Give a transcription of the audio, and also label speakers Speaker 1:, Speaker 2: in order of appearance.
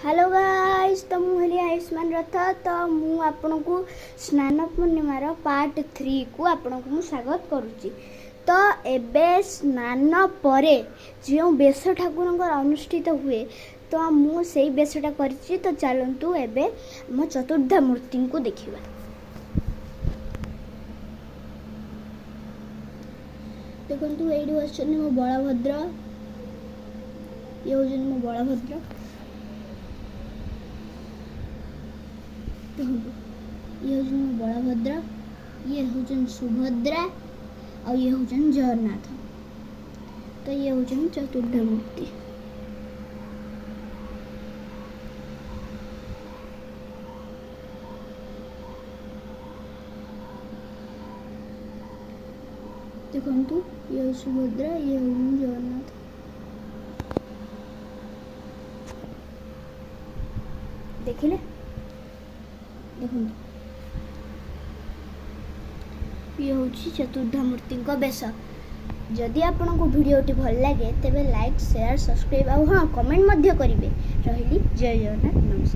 Speaker 1: Hello guys, तो मुझे आयुष्मान रथ तो मु आपण को स्नान पूर्णिमार पार्ट 3 को आपण को स्वागत करुच्ची। तो एबे स्नान परे जो बेश ठाकुर अनुष्ठित हुए तो मु से बेशटा करिछि। तो चलतु एबे आम चतुर्धा मूर्ति को देखिबा। देखंतु एडी बसछन मो बलभद्र, ये होजन मो बलभद्र। ये हूँ बलभद्र, ये हूँ सुभद्रा और ये हूँ जगन्नाथ। तो ये हूँ चतुर्धा मूर्ति। देखंतु ये सुभद्रा, ये हूँ जगन्नाथ। देखिले देखो ये हूँ चतुर्धा मूर्ति बेश। जदि आपन को वीडियोटी भल लगे तेबे लाइक शेयर सब्सक्राइब और हाँ कमेंट करेंगे। रही जय जगन्नाथ, नमस्कार।